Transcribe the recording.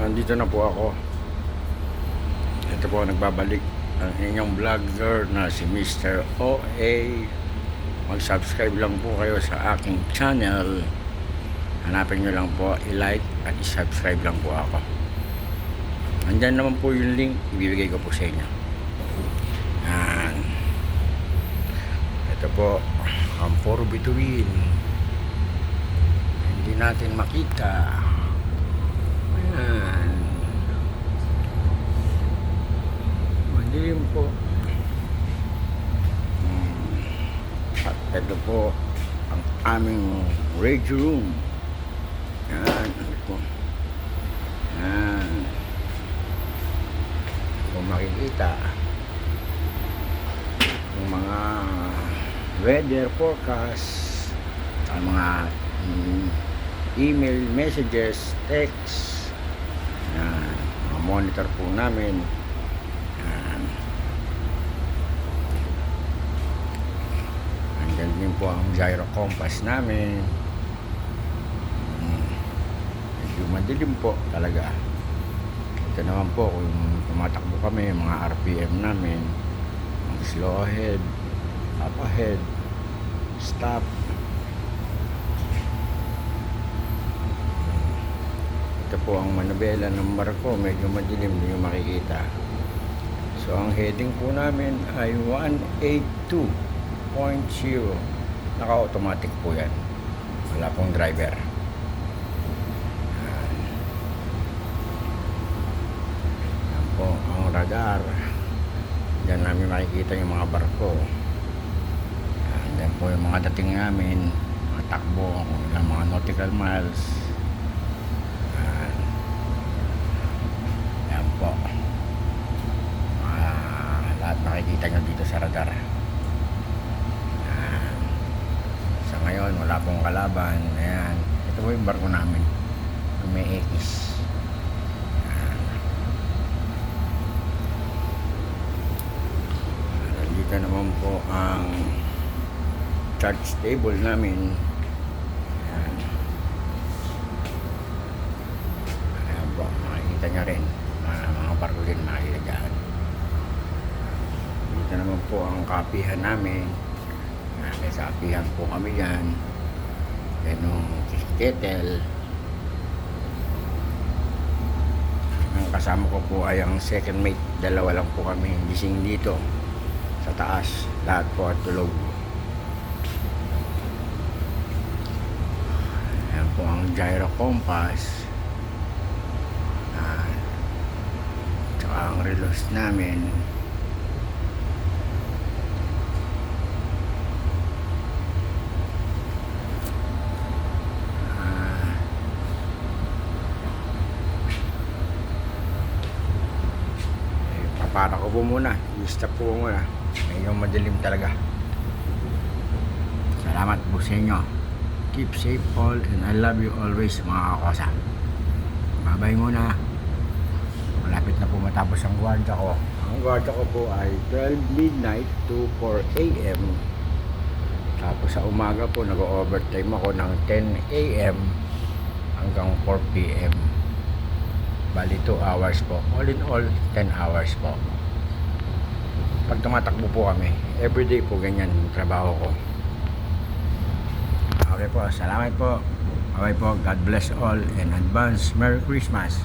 Nandito na po ako. Ito po nagbabalik ang inyong vlogger na si Mr. OA. Mag-subscribe lang po kayo sa aking channel. Hanapin nyo lang po, i-like at i-subscribe lang po ako. Andyan naman po yung link, ibibigay ko po sa inyo. Yan. Ito po ang for bituin. Hindi natin makita. Ayan. Madilim po. At ito po ang aming radio room. Yan. Ito po. Yan. Kung makikita yung mga weather forecast, ang mga email messages, text. Yan. Mga monitor po namin. Yan. Andyan din po ang gyro compass namin. Medyo madilim po talaga. Ito naman po kung tumatakbo kami, mga RPM namin, ang slow ahead, up ahead, stop. Ito po ang manubela ng barko, medyo madilim, hindi nyo makikita. So ang heading po namin ay 182.0. Naka-automatic po yan, wala pong driver. Yan po ang radar. Diyan namin makikita yung mga barko. Yan po yung mga dating namin, mga takbo, ilang mga nautical miles. Yan po. Lahat makikita nyo dito sa radar. Sa ngayon wala pong kalaban. Ayan. Ito po yung barko namin, yung may X. Dito naman po ang charge table namin. Ayan. Ayan po, makikita nyo rin mga barko din makikita dyan. Dito naman po ang kapihan namin. May kapihan po kami dyan. Yan yung kettle. Ang kasama ko po ay ang second mate. Dalawa lang po kami gising dito sa taas, lahat po at tulog. Ayan po ang gyro compass. Tsaka ang relos namin. Para ko po muna, i-stop po muna. Medyo madilim talaga. Salamat po sa inyo. Keep safe all and I love you always mga kakosa. Bye-bye muna. Malapit na po matapos ang gwardiya ko. Ang gwardiya ko po ay 12 midnight to 4 AM. Tapos sa umaga po nag-overtime ako ng 10 AM hanggang 4 PM. Bali 2 hours po. All in all, 10 hours po. Pag tumatakbo po kami, everyday po ganyan yung trabaho ko. Okay po, salamat po. Okay po, God bless all and advance Merry Christmas.